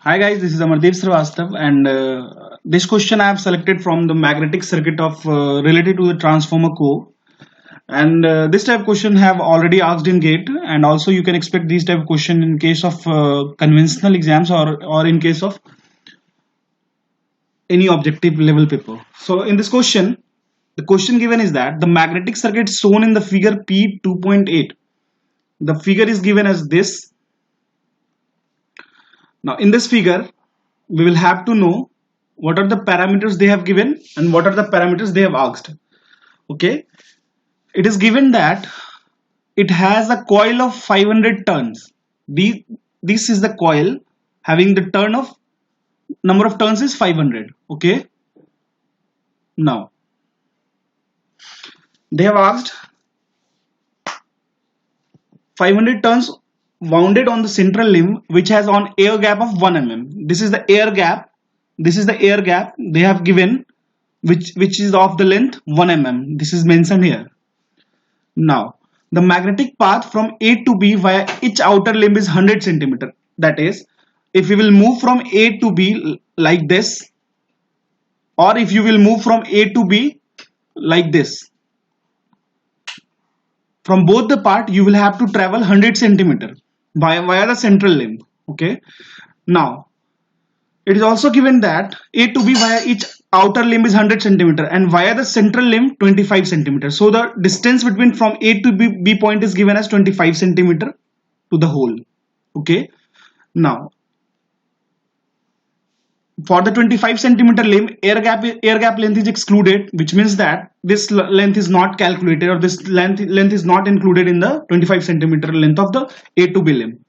Hi guys, this is Amardeep Srivastav, and this question I have selected from the magnetic circuit of related to the transformer core. And this type of question have already asked in GATE, and also you can expect these type of question in case of conventional exams or in case of any objective level paper. So in this question, the question given is that the magnetic circuit shown in the figure P2.8. The figure is given as this. Now in this figure, we will have to know what are the parameters they have given and what are the parameters they have asked. Okay, it is given that it has a coil of 500 turns. This is the coil having the turn of number of turns is 500. Okay, now they have asked 500 turns wounded on the central limb which has on air gap of 1 mm. This is the air gap. This is the air gap they have given, which is of the length 1 mm. This is mentioned here. Now the magnetic path from A to B via each outer limb is 100 centimeter. That is, if we will move from A to B like this, or if you will move from A to B like this, from both the part you will have to travel 100 centimeter via the central limb. Okay, now it is also given that A to B via each outer limb is 100 centimeter and via the central limb 25 centimeter. So the distance between from A to B point is given as 25 centimeter to the hole. Okay, now for the 25 centimeter limb, air gap length is excluded, which means that this length is not calculated, or this length is not included in the 25 centimeter length of the A to B limb.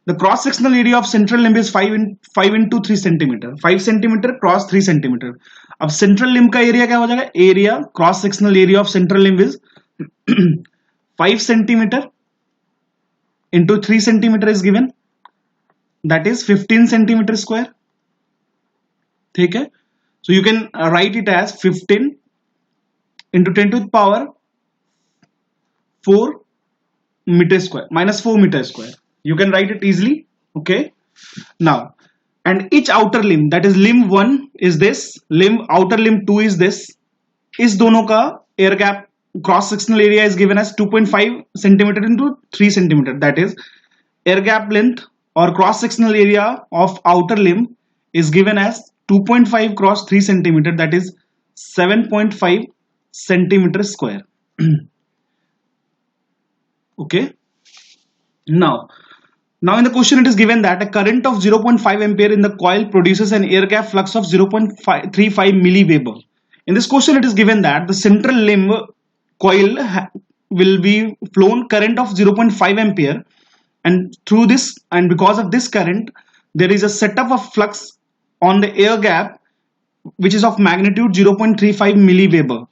The cross sectional area of central limb is 5 into 3 centimeter. 5 centimeter cross 3 centimeter. अब central limb का area क्या हो जाएगा? Area cross sectional area of central limb is 5 centimeter into 3 centimeter is given. That is 15 centimeter square. ठीक है? So you can write it as 15 into 10 to the power 4 meter square minus 4 meter square. You can write it easily. Okay, now and each outer limb, that is limb 1 is this, outer limb 2 is this. इस दोनों का air gap cross sectional area is given as 2.5 centimeter into 3 centimeter. That is, air gap length or cross sectional area of outer limb is given as 2.5 cross 3 centimeter. That is 7.5 centimeter square. Okay, now in the question it is given that a current of 0.5 ampere in the coil produces an air gap flux of 0.35 milliweber. In this question it is given that the central limb coil will be flown current of 0.5 ampere, and through this and because of this current there is a setup of flux on the air gap which is of magnitude 0.35 milliweber.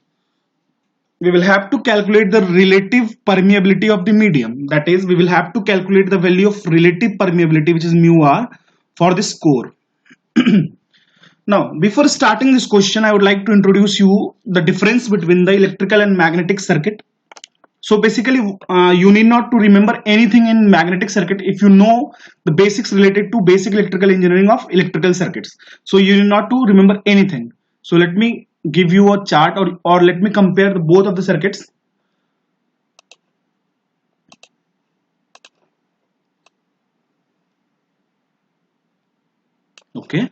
We will have to calculate the relative permeability of the medium. That is, we will have to calculate the value of relative permeability, which is mu r, for this core. Now, before starting this question, I would like to introduce you the difference between the electrical and magnetic circuit. So basically, you need not to remember anything in magnetic circuit if you know the basics related to basic electrical engineering of electrical circuits. So you need not to remember anything. So let me give you a chart, or let me compare both of the circuits. Okay,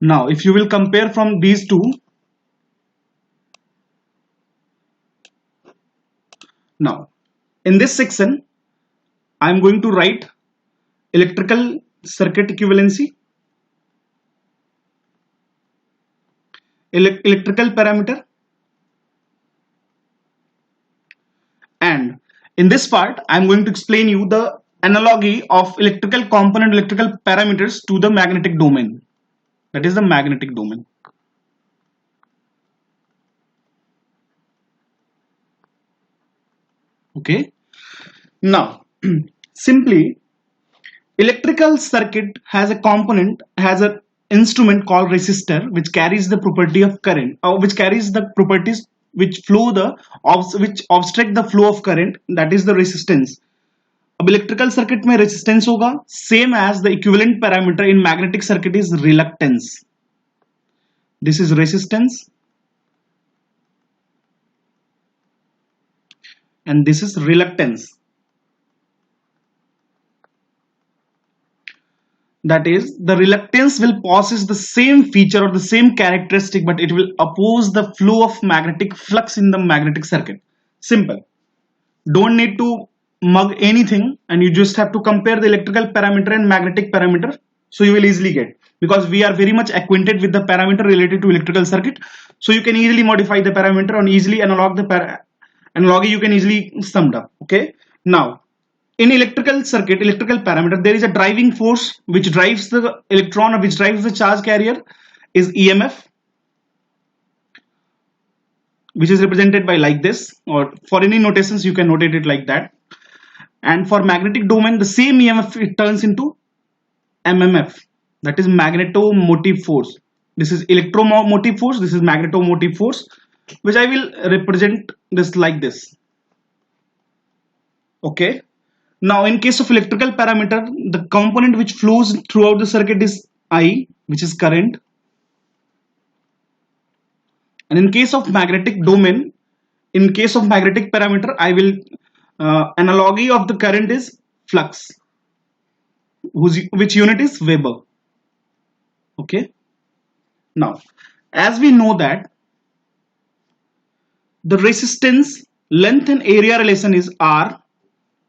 now if you will compare from these two, now in this section I am going to write electrical circuit equivalency, electrical parameter, and in this part I am going to explain you the analogy of electrical component, electrical parameters to the magnetic domain. That is the magnetic domain. Okay, now simply electrical circuit has a component, has an instrument called resistor, which carries the property of current, or which carries the properties which obstruct the flow of current, that is the resistance. अब electrical circuit में resistance होगा same as the equivalent parameter in magnetic circuit is reluctance. This is resistance and this is reluctance. That is, the reluctance will possess the same feature or the same characteristic, but it will oppose the flow of magnetic flux in the magnetic circuit. Simple. Don't need to mug anything, and you just have to compare the electrical parameter and magnetic parameter, so you will easily get, because we are very much acquainted with the parameter related to electrical circuit, so you can easily modify the parameter and easily analog the analogy you can easily summed up. Okay, now in electrical circuit, electrical parameter, there is a driving force which drives the electron or which drives the charge carrier is EMF, which is represented by like this, or for any notations you can notate it like that. And for magnetic domain, the same EMF it turns into MMF, that is magnetomotive force. This is electromotive force, this is magnetomotive force, which I will represent this like this. Okay, now in case of electrical parameter, the component which flows throughout the circuit is I, which is current. And in case of magnetic domain, in case of magnetic parameter, I will analogy of the current is flux, which unit is Weber. Okay, now as we know that the resistance, length and area relation is R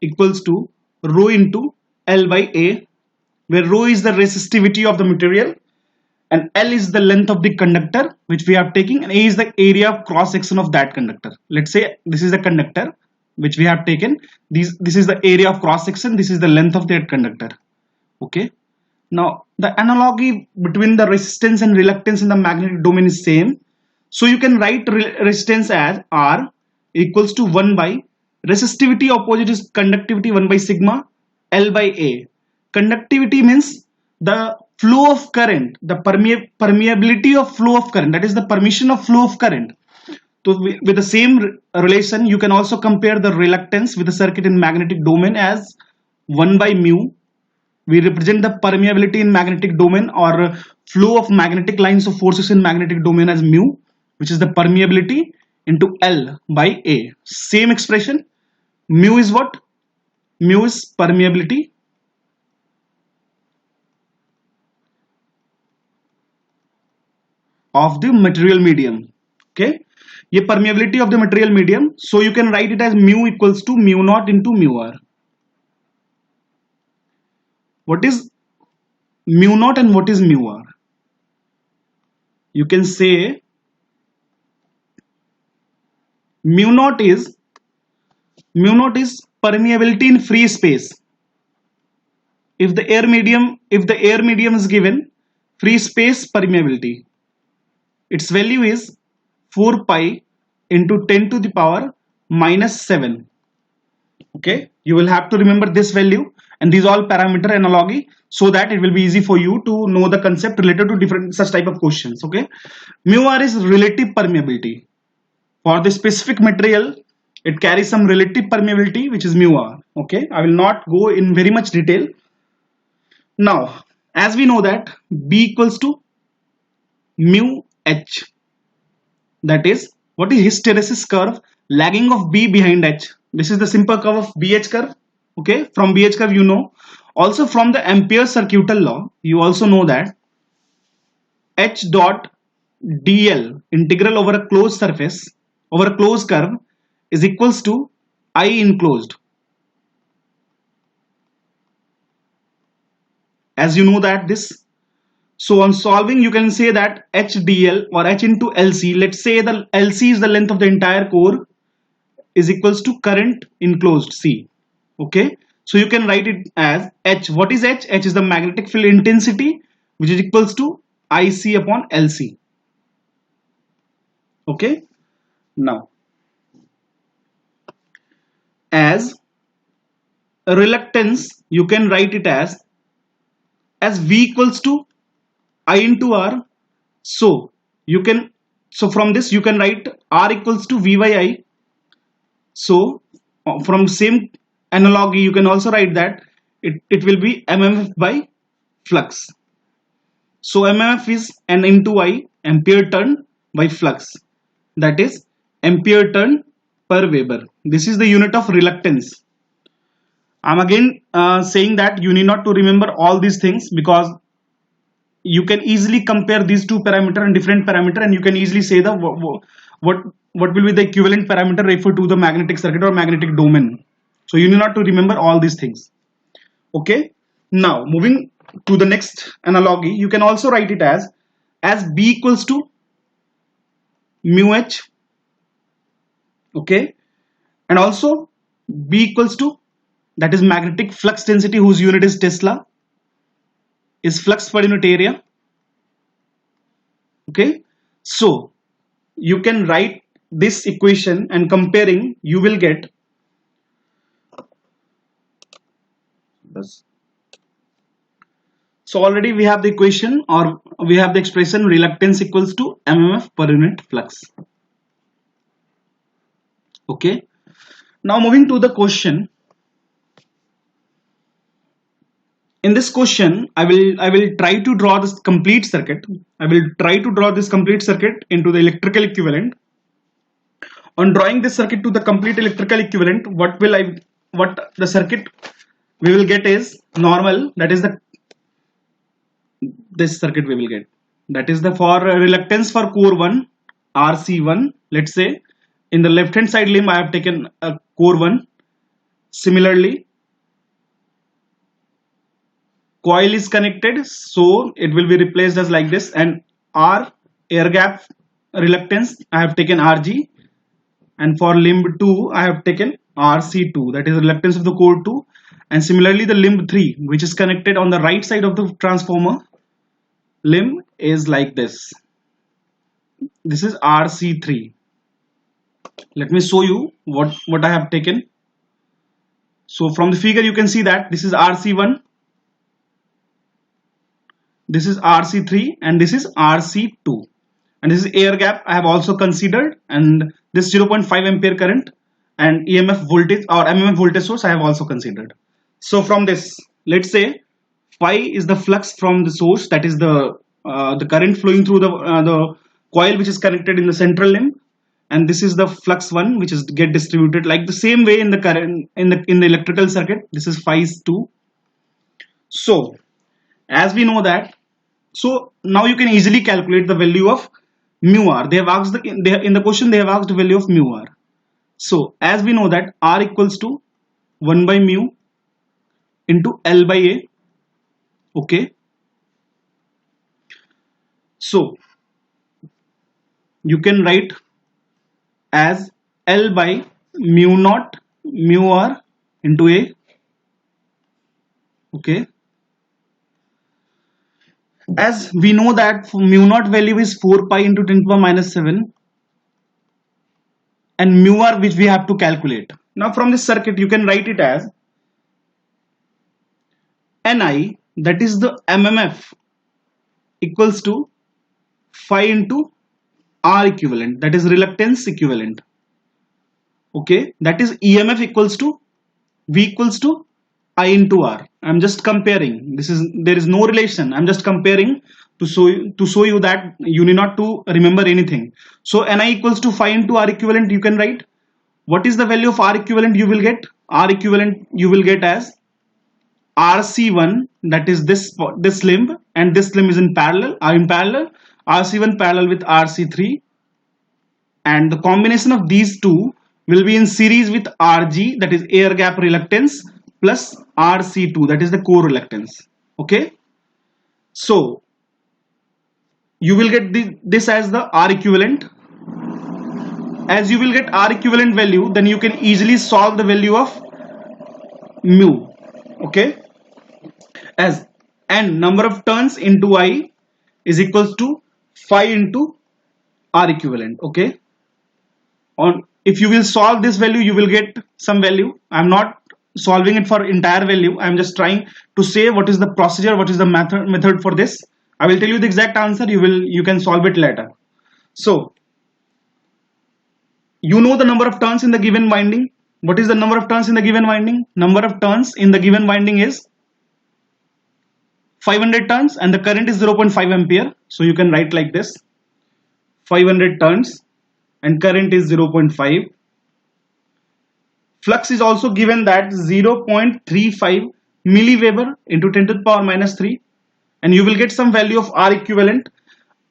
equals to rho into L by A, where rho is the resistivity of the material and L is the length of the conductor which we are taking, and A is the area of cross section of that conductor. Let's say this is the conductor which we have taken, this is the area of cross section, this is the length of that conductor. Okay, now the analogy between the resistance and reluctance in the magnetic domain is same. So you can write resistance as R equals to 1 by resistivity opposite is conductivity 1 by sigma L by A. Conductivity means the flow of current, the permeability of flow of current, that is the permission of flow of current. So with the same relation, you can also compare the reluctance with the circuit in magnetic domain as 1 by mu. We represent the permeability in magnetic domain or flow of magnetic lines of forces in magnetic domain as mu, which is the permeability, into L by A. Same expression. Mu is what? Mu is permeability of the material medium. Okay, ये permeability of the material medium. So you can write it as mu equals to mu naught into mu R. What is mu naught and what is mu R? You can say mu naught is permeability in free space. If the air medium is given free space permeability, its value is 4 pi into 10 to the power minus 7. Okay, you will have to remember this value and these all parameter analogy, so that it will be easy for you to know the concept related to different such type of questions. Okay, mu R is relative permeability. For the specific material, it carries some relative permeability which is mu R. Okay, I will not go in very much detail. Now, as we know that B equals to mu H, that is, what is hysteresis curve lagging of B behind H? This is the simple curve of BH curve. Okay, from BH curve you know. Also from the Ampere's circuital law, you also know that H dot dl integral over a closed surface over a closed curve is equals to I enclosed. As you know that this, so on solving you can say that H dl or H into LC, let's say the LC is the length of the entire core, is equals to current enclosed C. Okay, so you can write it as H. What is H? H is the magnetic field intensity, which is equals to IC upon LC. Okay, now as a reluctance, you can write it as V equals to I into R. So you can, so from this you can write R equals to V by I. So from same analogy, you can also write that it will be mmf by flux. So mmf is n into I, ampere turn by flux, that is ampere turn per Weber. This is the unit of reluctance. I'm again saying that you need not to remember all these things, because you can easily compare these two parameter and different parameter, and you can easily say the what will be the equivalent parameter referred to the magnetic circuit or magnetic domain. So you need not to remember all these things. Okay, now moving to the next analogy, you can also write it as B equals to mu h. Okay, and also B equals to, that is magnetic flux density, whose unit is Tesla, is flux per unit area. Okay, so you can write this equation, and comparing you will get this. So already we have the equation, or we have the expression, reluctance equals to mmf per unit flux. Okay, now moving to the question. In this question, I will try to draw this complete circuit. I will try to draw this complete circuit into the electrical equivalent. On drawing this circuit to the complete electrical equivalent, what the circuit we will get is normal. That is this circuit we will get. That is the for reluctance for core 1, RC1. Let's say in the left hand side limb I have taken a core 1. Similarly, coil is connected, so it will be replaced as like this, and R, air gap reluctance, I have taken RG, and for limb 2 I have taken RC2, that is reluctance of the core 2. And similarly the limb 3, which is connected on the right side of the transformer limb, is like this. This is RC3. Let me show you what I have taken. So from the figure you can see that this is RC1, this is RC3, and this is RC2, and this is air gap I have also considered, and this 0.5 ampere current and EMF voltage or MMF voltage source I have also considered. So from this, let's say phi is the flux from the source, that is the current flowing through the coil which is connected in the central limb, and this is the flux 1 which is get distributed like the same way in the current in the electrical circuit. This is phi 2. So as we know that, so now you can easily calculate the value of mu r. They have asked in the question they have asked the value of mu r. So as we know that r equals to 1 by mu into L by A. Okay, so you can write as L by mu naught mu r into A. Okay, as we know that mu naught value is 4 pi into 10 to the power minus 7, and mu r which we have to calculate. Now from this circuit you can write it as Ni, that is the MMF, equals to phi into R equivalent, that is reluctance equivalent. Okay, that is EMF equals to V equals to I into R. I'm just comparing. There is no relation. I'm just comparing to show you that you need not to remember anything. So Ni equals to phi into R equivalent. You can write what is the value of R equivalent. You will get R equivalent. You will get as RC1, that is this limb, and this limb is in parallel. RC1 parallel with RC3, and the combination of these two will be in series with RG, that is air gap reluctance, plus RC2, that is the core reluctance. Okay, so you will get this as the R equivalent. As you will get R equivalent value, then you can easily solve the value of mu. Okay, as n number of turns into I is equals to phi into R equivalent. Okay, if you will solve this value, you will get some value. I'm not solving it for entire value. I'm just trying to say what is the procedure, what is the method for this. I will tell you the exact answer. You can solve it later. So you know the number of turns in the given winding. What is the number of turns in the given winding? Number of turns in the given winding is 500 turns and the current is 0.5 ampere. So you can write like this: 500 turns and current is 0.5. Flux is also given that 0.35 milliweber into 10 to the power minus 3, and you will get some value of R equivalent.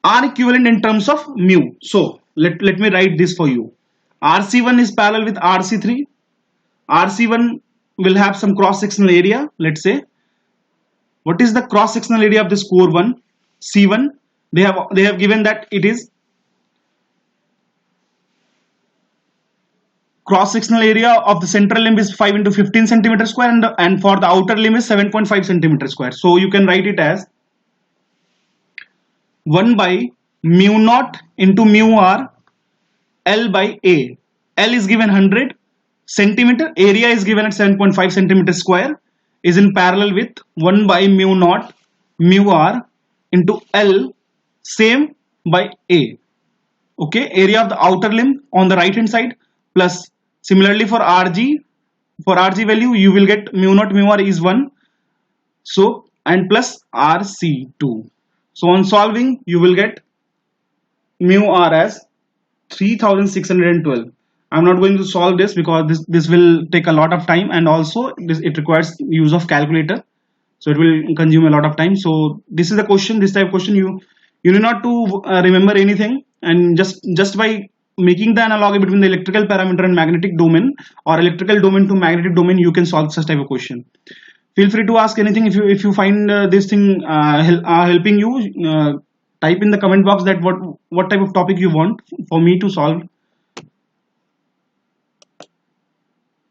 R equivalent in terms of mu. So let me write this for you. RC1 is parallel with RC3. RC1 will have some cross sectional area. Let's say, what is the cross sectional area of this core 1? C1. They have given that it is cross sectional area of the central limb is 5 into 15 centimeter square, and for the outer limb is 7.5 centimeter square. So you can write it as 1 by mu naught into mu r L by A. L is given 100 centimeter, area is given at 7.5 centimeter square, is in parallel with 1 by mu naught mu r into L, same, by A. Okay, area of the outer limb on the right hand side, plus similarly for RG value you will get mu naught mu r is 1, so, and plus RC2. So on solving you will get mu r as 3612. I'm not going to solve this because this will take a lot of time, and also it requires use of calculator, so it will consume a lot of time. So this is the question, this type of question you need not to remember anything, and just by making the analogy between the electrical parameter and magnetic domain, or electrical domain to magnetic domain, you can solve such type of question. Feel free to ask anything if you find this thing helping you. Type in the comment box that what type of topic you want for me to solve.